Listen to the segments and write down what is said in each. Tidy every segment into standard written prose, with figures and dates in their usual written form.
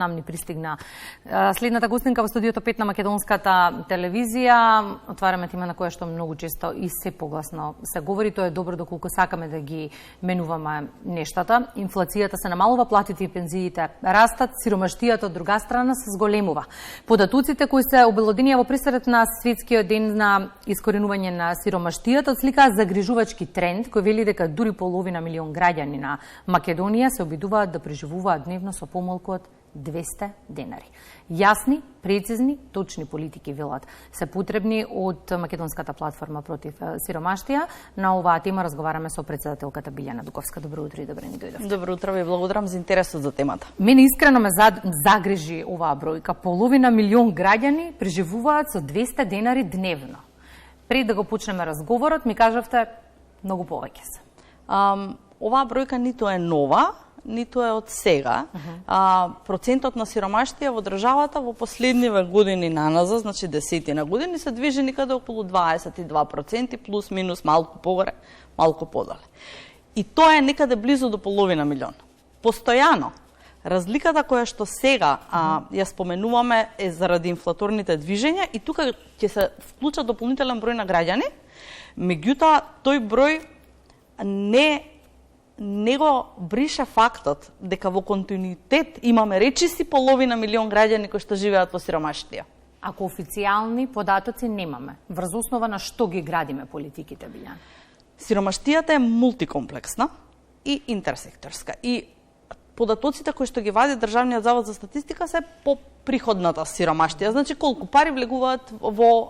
Нам ни пристигна следната гостинка во студиото 5 на македонската телевизија. Отвараме тема на која што многу често и се погласно се говори. Тоа е добро доколку сакаме да ги менуваме нештата. Инфлацијата се намалува, платите и пензиите растат, сиромаштијата од друга страна се зголемува. Податоците кои се обелоденија во пресред на светскиот ден на искоренување на сиромаштијата слика загрижувачки тренд кој вели дека дури половина милион граѓани на Македонија се обидуваат да преживуваат дневно со помалку од 200 денари. Јасни, прецизни, точни политики велат се потребни од македонската платформа против сиромаштија. На оваа тема разговараме со претседателката Билјана Дуковска. Добро утро и добре ни дојдовте. Добро утро, ви благодарам за интересот за темата. Мене искрено ме загрижи оваа бројка. Половина милион граѓани преживуваат со 200 денари дневно. Пред да го почнеме разговорот, ми кажавте многу повеќе се. Оваа бројка ниту е нова, ниту е од сега. Процентот на сиромаштија во државата во последниве години наназад, значи десетина години, се движи некаде околу 22%, плюс минус малку погоре, малку подоле. И тоа е некаде близу до половина милион. Постојано. Разликата која што сега ја споменуваме е заради инфлаторните движења и тука ќе се вклуча дополнителен број на граѓани, меѓутоа тој број не го брише фактот дека во континуитет имаме речиси половина милион граѓани кои што живеат во сиромаштија. Ако официјални податоци немаме, врз основа на што ги градиме политиките, Билјана? Сиромаштијата е мултикомплексна и интерсекторска. И податоците кои што ги вади Државниот завод за статистика се по приходната сиромаштија, значи колку пари влегуваат во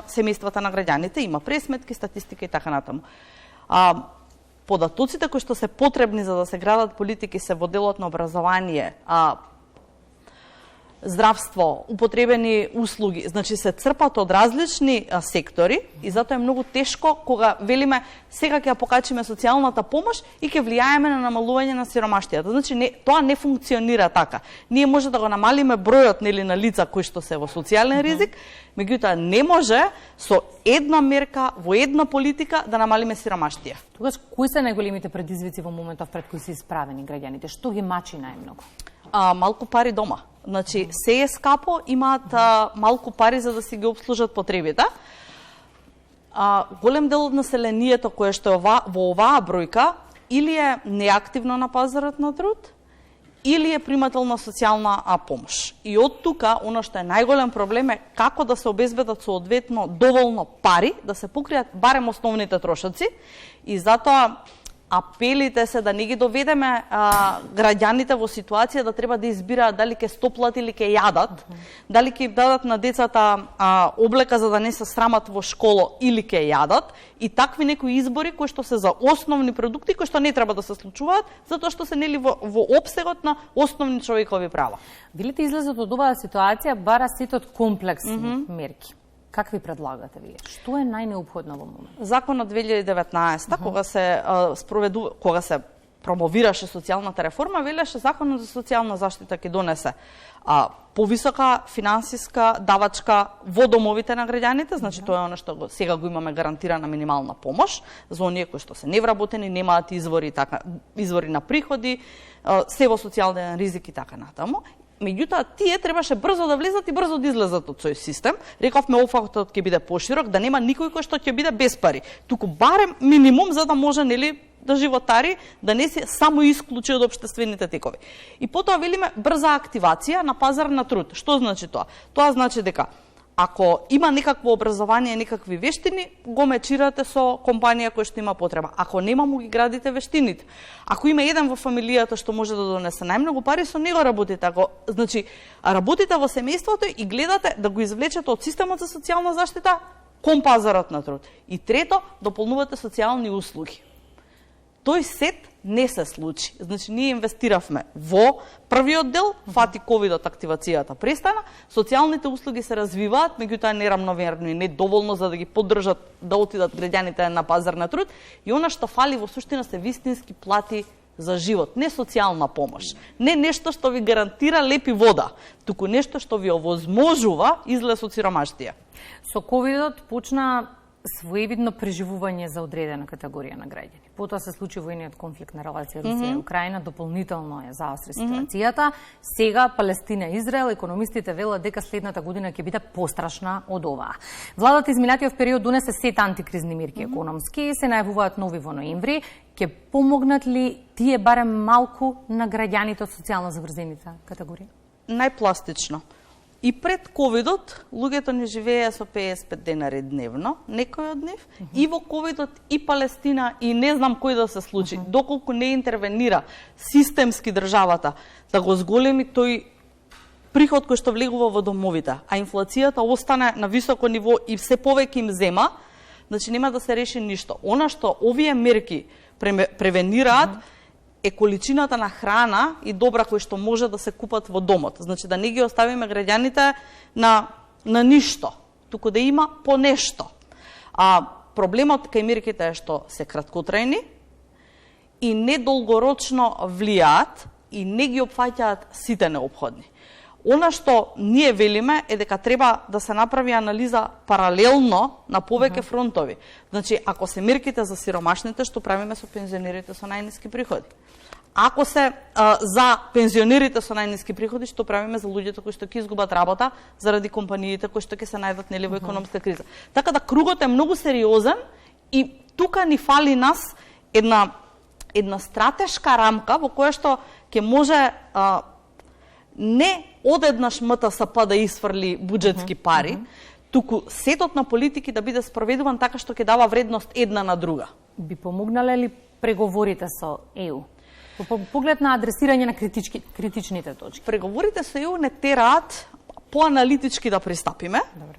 семејствата на граѓаните, има пресметки, статистика и така натаму. Податоците кои што се потребни за да се градат политики се во делот на образование, здравство, употребени услуги, значи се црпат од различни сектори и затоа е многу тешко кога велиме сега ќе ја покачиме социјалната помош и ќе влијаеме на намалување на сиромаштијата. Значи тоа не функционира така. Ние може да го намалиме бројот на лица кои што се во социјален ризик, меѓутоа не може со една мерка во една политика да намалиме сиромаштија. Тогаш кои се најголемите предизвици во моментов пред кои се исправени граѓаните? Што ги мачи најмногу? Малку пари дома. Значи, се е скапо, имаат малку пари за да си ги обслужат потребите. Голем дел од населението кое што е во оваа бројка или е неактивно на пазарот на труд, или е примател на социјална помош. И од тука, оно што е најголем проблем е како да се обезбедат соодветно доволно пари, да се покријат барем основните трошоци, и затоа апелите се да не ги доведеме граѓаните во ситуација да треба да избираат дали ќе стоплат или ќе јадат, дали ќе им дадат на децата облека за да не се срамат во школа или ќе јадат, и такви некои избори кои што се за основни продукти кои што не треба да се случуваат, затоа што се нели во опсегот на основни човекови права. Велите излезот од оваа ситуација бара сет од комплексни мерки. Какви предлагате вие? Што е најнеопходно во момент? Законот 2019, кога се промовираше социјалната реформа, велеше Законот за социјална заштита ќе донесе повисока финансиска давачка во домовите на граѓаните, значи тоа е оно што сега го имаме гарантирана минимална помош за оние кои што се невработени, немаат извори на приходи, се во социјален ризик и така натаму. Меѓутоа, тие требаше брзо да влезат и брзо да излезат од тој систем. Рековме, офатот ќе биде поширок, да нема никој кој што ќе биде без пари. Туку барем минимум за да може да животари, да не се само исклучи од општествените текови. И потоа велиме брза активација на пазар на труд. Што значи тоа? Тоа значи дека ако има некакво образование, некакви вештини, го мечирате со компанија која што има потреба. Ако нема, му ги градите вештините. Ако има еден во фамилијата што може да донесе најмногу пари, со него работите. Значи, работите во семејството и гледате да го извлечете од системот за социјална заштита кон пазарот на труд. И трето, дополнувате социјални услуги. Тој сет не се случи. Значи, ние инвестиравме во првиот дел, фати ковидот, активацијата престана, социјалните услуги се развиваат, меѓутоа нерамноверно и недоволно за да ги поддржат да отидат граѓаните на пазар на труд, и она што фали во суштина се вистински плати за живот, не социјална помош, не нешто што ви гарантира лепи вода, туку нешто што ви овозможува излез од сиромаштија. Со ковидот почна своевидно преживување за одредена категорија на граѓани. Потоа се случи војниот конфликт на релација Русија и Украина, дополнително ја заостри ситуацијата. Сега Палестина и Израел, економистите велат дека следната година ќе биде пострашна од оваа. Владата изминатиот период донесе сет антикризни мерки економски, се најавуваат нови во ноември. Ќе помогнат ли тие барем малку на граѓаните од социјално заврзените категории? Најпластично. И пред ковидот, луѓето не живееа со 55 денари дневно, некој од нив, и во ковидот и Палестина, и не знам кој да се случи, доколку не интервенира системски државата, да го зголеми тој приход кој што влегува во домовите, а инфлацијата остане на високо ниво и се повеќе им зема, значи нема да се реши ништо. Она што овие мерки превенираат, е количината на храна и добра кои што може да се купат во домот. Значи да не ги оставиме граѓаните на ништо, туку да има по нешто. А проблемот кај мерките е што се краткотрајни и недолгорочно влијаат и не ги опфаќаат сите неопходни. Она што ние велиме е дека треба да се направи анализа паралелно на повеќе фронтови. Значи, ако се мерките за сиромашните, што правиме со пензионерите со најниски приходи? Ако се за пензионерите со најниски приходи, што правиме за луѓето кои што ќе изгубат работа заради компаниите кои што ќе се најдат нели во економска криза? Така да кругот е многу сериозен и тука ни фали нас една стратешка рамка во која што ќе може не одеднаш МТСП да изфрли буџетски пари, туку сетот на политики да биде спроведуван така што ќе дава вредност една на друга. Би помогнале ли преговорите со ЕУ? По поглед на адресирање на критичните точки. Преговорите со ЕУ не тераат поаналитички да пристапиме. Добре.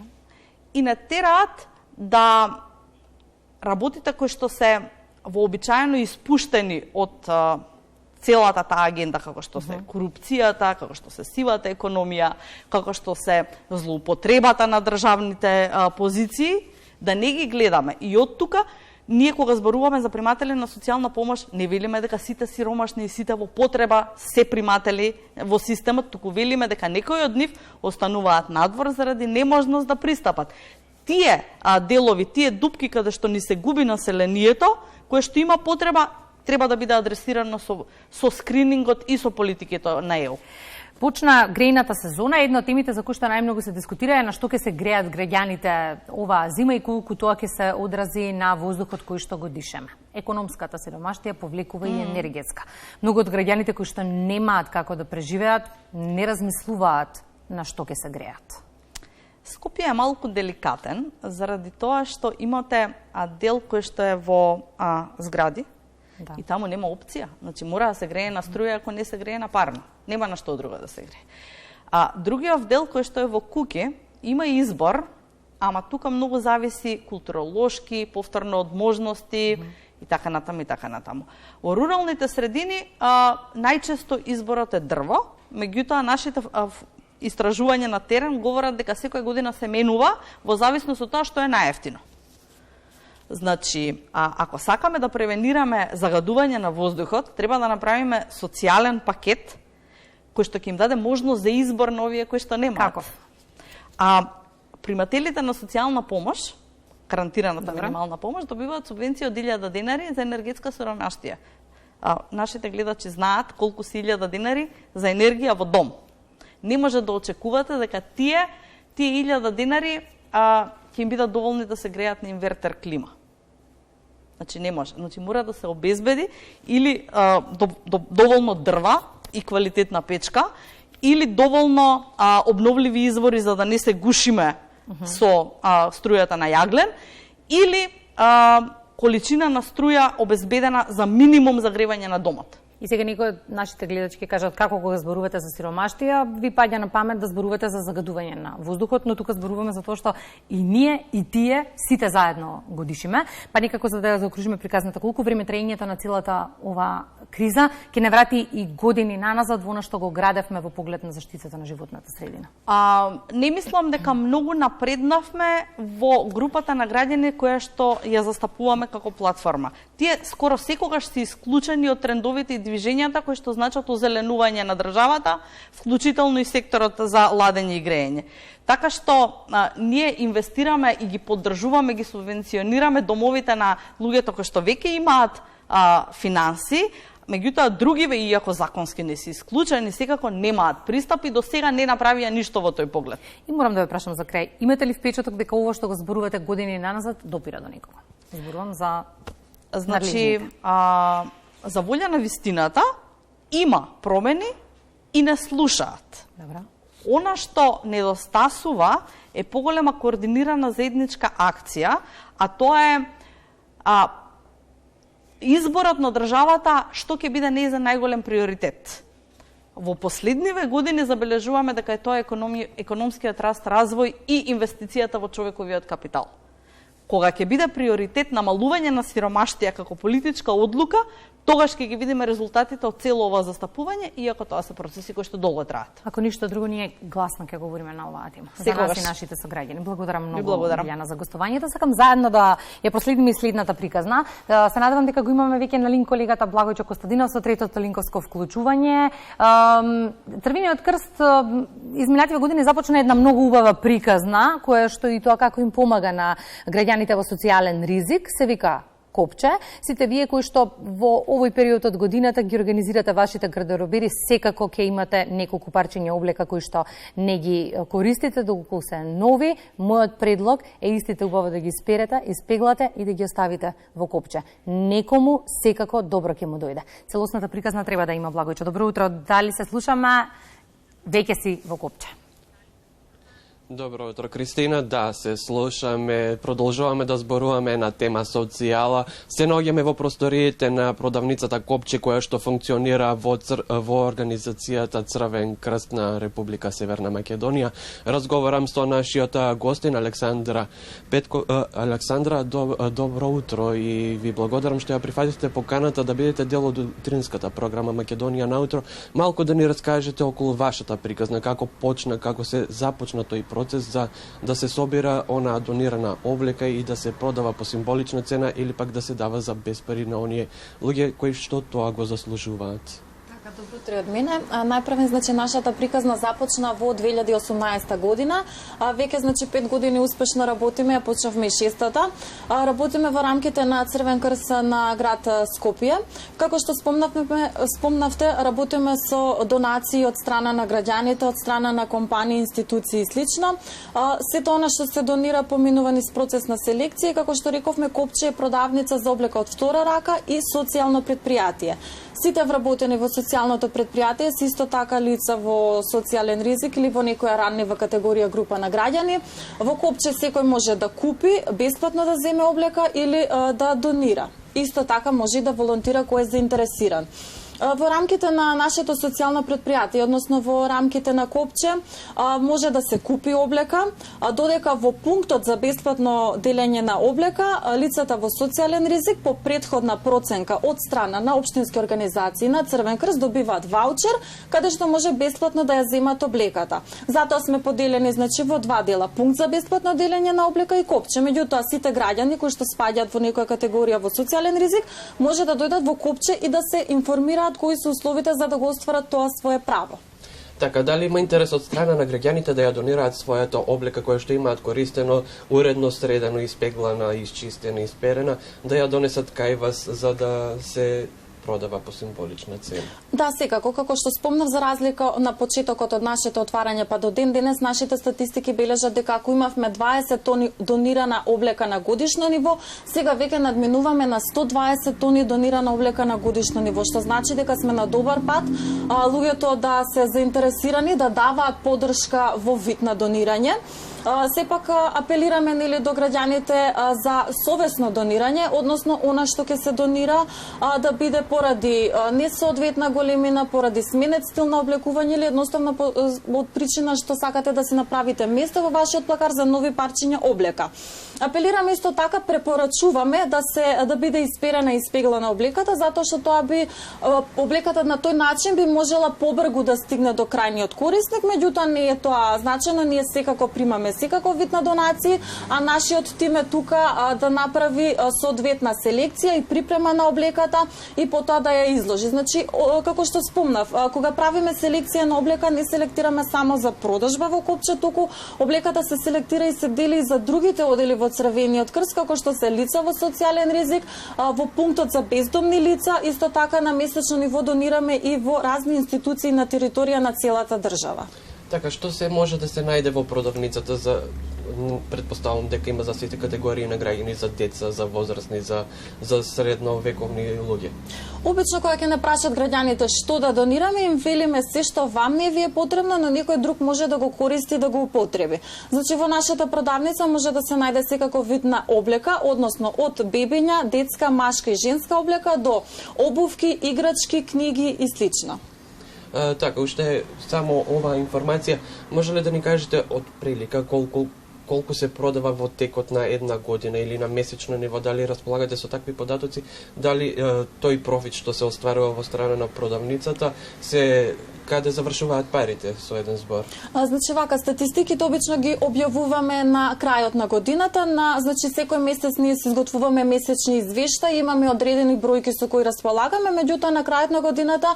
И не тераат да работите кои што се вообичаено испуштени од целата таа агенда, како што се корупцијата, како што се сивата економија, како што се злоупотребата на државните позиции, да не ги гледаме. И од тука, ние кога зборуваме за приматели на социјална помош, не велиме дека сите сиромашни и сите во потреба се приматели во системот, туку велиме дека некои од нив остануваат надвор заради неможност да пристапат. Тие делови, тие дупки каде што ни се губи населението, кое што има потреба, треба да биде адресирано со скринингот и со политиките на ЕУ. Почна грејната сезона, една од темите за кои што најмногу се дискутира е на што ќе се греат граѓаните оваа зима и колку тоа ќе се одрази на воздухот кој што го дишеме. Економската сиромаштија повлекува и енергетска. Многу од граѓаните кои што немаат како да преживеат, не размислуваат на што ќе се греат. Скопје е малку деликатен, заради тоа што имате дел кој што е во згради, и таму нема опција. Значи, мора да се грее на струја, ако не се грее на парно. Нема на што друго да се грее. Другиот дел кој што е во куќи, има избор, ама тука многу зависи културолошки, повторно од можности и така натаму и така натаму. Во руралните средини најчесто изборот е дрво, меѓутоа нашите истражувања на терен говорат дека секоја година се менува во зависност од тоа што е најевтино. Значи, ако сакаме да превенираме загадување на воздухот, треба да направиме социјален пакет кој што ќе им даде можност за избор на овие кои што немаат. Како? Примателите на социјална помош, гарантираната минимална помош, добиваат субвенција од 1000 денари за енергетска сиромаштија. Нашите гледачи знаат колку се 1000 денари за енергија во дом. Не може да очекувате дека тие 1000 денари ќе им бидат доволни да се греат на инвертер клима. Значи не може. Значи мора да се обезбеди или доволно дрва и квалитетна печка, или доволно обновливи извори за да не се гушиме со струјата на јаглен, или количина на струја обезбедена за минимум загревање на домот. И сега некои од нашите гледачки кажат како кога зборувате за сиромаштија, ви паѓа на памет да зборувате за загадување на воздухот, но тука зборуваме за тоа што и ние и тие сите заедно го дишиме, па некако за да ја заокружиме приказната, колку време траењето на целата ова криза ќе не врати и години наназад во она што го градевме во поглед на заштитата на животната средина. Не мислам дека многу напреднавме во групата на граѓани која што ја застапуваме како платформа. Тие скоро секогаш се исклучени од трендовите и движењата кои што значат озеленување на државата, вклучително и секторот за ладење и греење. Така што ние инвестираме и ги поддржуваме, ги субвенционираме домовите на луѓето кои што веќе имаат финанси, меѓутоа другиве, иако законски не се исклучени, секако немаат пристап и до сега не направија ништо во тој поглед. И морам да ве прашам за крај, имате ли впечаток дека ова што го зборувате години наназад допира до некого? Зборувам за за волја на вистината има промени и не слушаат. Добра. Она што недостасува е поголема координирана заедничка акција, а тоа е изборот на државата што ќе биде нејзин најголем приоритет. Во последниве години забележуваме дека е тоа економскиот раст, развој и инвестицијата во човековиот капитал. Кога ќе биде приоритет намалување на сиромаштија како политичка одлука, тогаш ќе ги видиме резултатите од цело ова застапување, иако тоа се процеси кои што долго траат. Ако ништо друго, ние гласно ќе говориме на оваа тема. За нас и нашите сограѓани. Благодарам многу, Илјана, за гостувањето. Сакам заедно да ја проследиме и следната приказна. Се надевам дека го имаме веќе на линк колегата Благојчо Костадинов со третото линковско вклучување. Црвениот крст изминативе години започна една многу убава приказна, која што и тоа како им помага на граѓаните во социјален ризик, се вика Копче. Сите вие кои што во овој период од годината ги организирате вашите гардеробери, секако ќе имате неколку парчиња облека кои што не ги користите, доколку се нови. Мојот предлог е истите убаво да ги сперете, испеглате и да ги оставите во Копче. Некому секако добро ќе му дојде. Целосната приказна треба да има. Благојчо, добро утро. Дали се слушаме? Веќе си во Копче. Добро утро, Кристина. Да, се слушаме, продолжуваме да зборуваме на тема социјала. Се наоѓаме во просториите на продавницата Копче, која што функционира во организацијата Црвен крст на Република Северна Македонија. Разговарам со нашиот гостин Александра Петко. Александра, добро утро и ви благодарам што ја прифатите поканата да бидете дел од утринската програма Македонија наутро. Малку да ни раскажете околу вашата приказна, како почна, како се започна тој процес за да се собира она донирана облека и да се продава по символична цена или пак да се дава за без пари на оние луѓе кои што тоа го заслужуваат. Добро утро од мене. Најпрвен, значи, нашата приказна започна во 2018 година. Веќе, значи, 5 години успешно работиме, ја почнавме и 6-та. Работиме во рамките на Црвен крст на град Скопје. Како што спомнавте, работиме со донации од страна на граѓаните, од страна на компании, институции и слично. Сето она што се донира поминува низ процес на селекција, како што рековме, Копче е продавница за облека од втора рака и социјално предпријатие. Сите вработени во социјалното предпријатие се исто така лица во социјален ризик или во некоја раннива категорија група на граѓани. Во Копче секој може да купи, бесплатно да земе облека или да донира. Исто така може и да волонтира кој е заинтересиран. Во рамките на нашето социјално предпријатие, односно во рамките на Копче, може да се купи облека, додека во пунктот за бесплатно делење на облека, лицата во социјален ризик по претходна проценка од страна на општински организации на Црвен крст добиваат ваучер, каде што може бесплатно да ја земат облеката. Затоа сме поделени, значи, во два дела: пункт за бесплатно делење на облека и Копче. Меѓутоа, сите граѓани кои што спаѓаат во некоја категорија во социјален ризик може да дојдат во Копче и да се информираат кои се условите за да го остварат тоа свое право. Така, дали има интерес од страна на граѓаните да ја донираат својата облека која што имаат користено, уредно средено, испеглана, исчистена, исперена, да ја донесат кај вас за да се продава по символична цена? Да, секако, како што спомнав, за разлика на почетокот од нашето отварање па до ден денес, нашите статистики бележат дека ако имавме 20 тони донирана облека на годишно ниво, сега веќе надминуваме на 120 тони донирана облека на годишно ниво, што значи дека сме на добар пат луѓето да се заинтересирани да даваат поддршка во вид на донирање. Сепак апелираме нели до граѓаните за совесно донирање, односно она што ќе се донира да биде поради несоодветна големина, поради сменет стил на облекување или едноставно од причина што сакате да се направите место во вашиот плакар за нови парчиња облека. Апелираме исто така, препорачуваме да биде исперена и испеглана облеката, затоа што тоа би облеката на тој начин би можела побрзо да стигне до крајниот корисник, меѓутоа не е тоа значено, ние секако примаме секаков вид на донации, а нашиот тим е тука да направи соодветна селекција и припрема на облеката и потоа да ја изложи. Значи, како што спомнав, кога правиме селекција на облека, не селектираме само за продажба во Копче, туку облеката се селектира и се дели и за другите одели во Црвениот крст, како што се лица во социјален ризик, во пунктот за бездомни лица, исто така на месечно ниво донираме и во разни институции на територија на целата држава. Така, што се може да се најде во продавницата за предпоставам дека има за сите категории на граѓани, за деца, за возрастни, за средновековни луѓе? Обично кога ќе не прашат граѓаните што да донираме, им велиме се што вам не ви е потребно, но некој друг може да го користи, да го употреби. Значи во нашата продавница може да се најде секаков вид на облека, односно од бебиња, детска, машка и женска облека до обувки, играчки, книги и слично. Така, уште само оваа информација, може ли да ни кажете од прилика колку се продава во текот на една година или на месечно ниво, дали располагате со такви податоци, дали тој профит што се остварува во страна на продавницата, каде завршуваат парите со еден збор? Значи вака, статистиките обично ги објавуваме на крајот на годината, значи секој месец ние се изготвуваме месечни извештаи, имаме одредени бројки со кои располагаме, меѓутоа на крајот на годината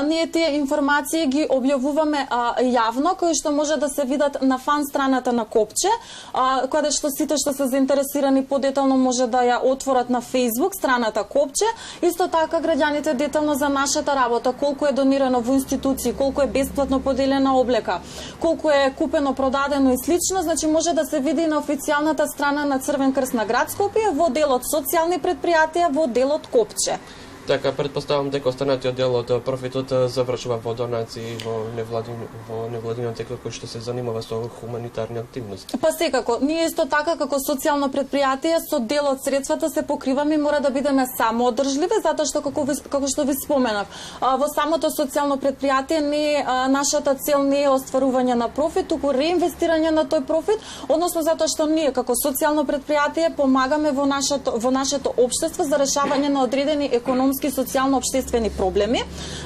ние тие информации ги објавуваме јавно, кои што може да се видат на фан страната на Копче, каде што сите што се заинтересирани подетално може да ја отворат на Facebook страната Копче. Исто така граѓаните детално за нашата работа, колку е донирано во институции, колку е бесплатно поделена облека, колку е купено, продадено и слично, значи може да се види на официјалната страна на Црвен крст на град Скопје во делот социјални предпријатија, во делот Копче. Така, предпоставам дека останатиот дел од профитот завршува во донации во невладиниот сектор кој што се занимава со хуманитарни активности. Па секако, ние исто така како социјално предпријатие со дел од средствата се покриваме и мора да бидеме самоодржливи, затоа што како што ви споменав, во самото социјално предпријатие нашата цел не е остварување на профит, туку реинвестирање на тој профит, односно затоа што ние како социјално предпријатие помагаме во нашето општество за решавање на одредени економски социјално-општествени проблеми.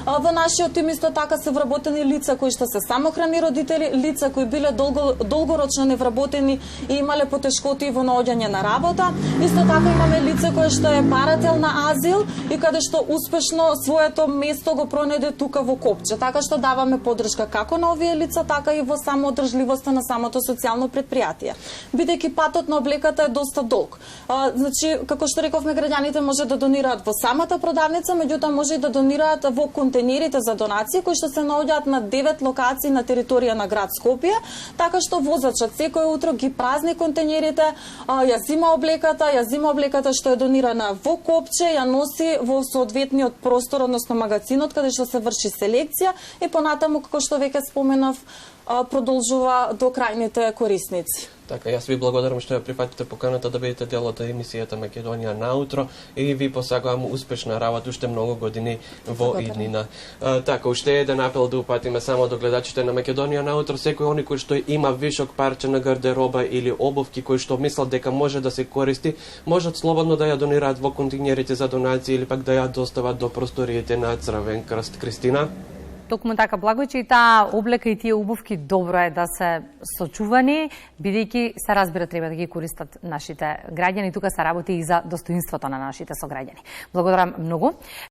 Во нашиот тим исто така се вработени лица кои што се самохрани родители, лица кои биле долгорочно невработени и имале потешкоти во наоѓање на работа. Исто така имаме лице кое што е барател на азил и каде што успешно своето место го пронајде тука во Копче. Така што даваме поддршка како на овие лица, така и во самоодржливоста на самото социјално предпријатие. Бидејќи патот на облеката е доста долг. Значи, како што рековме, граѓаните може да донираат во самата продавница, меѓутоа може и да донираат во контейнерите за донации кои што се наоѓаат на 9 локации на територија на град Скопје, така што возачот секој утро ги празни контейнерите, ја зима облеката што е донирана во Копче, ја носи во соодветниот простор, односно магазинот каде што се врши селекција и понатаму, како што веќе споменав, продолжува до крајните корисници. Така, јас ви благодарам што ја прифатите поканата да бидете дел од емисијата Македонија наутро и ви посакувам успешна работа уште многу години во иднина. Така, уште еден апел да упатиме само до гледачите на Македонија наутро, секој оној кој што има вишок парче на гардероба или обувки кој што мислат дека може да се користи, можат слободно да ја донираат во контейнерите за донации или пак да ја достават до просториите на Црвен крст. Кристина? Токму така, благојче и таа облека и тие обувки добро е да се сочувани, бидејќи се разбира треба да ги користат нашите граѓани, тука се работи и за достоинството на нашите сограѓани. Благодарам многу.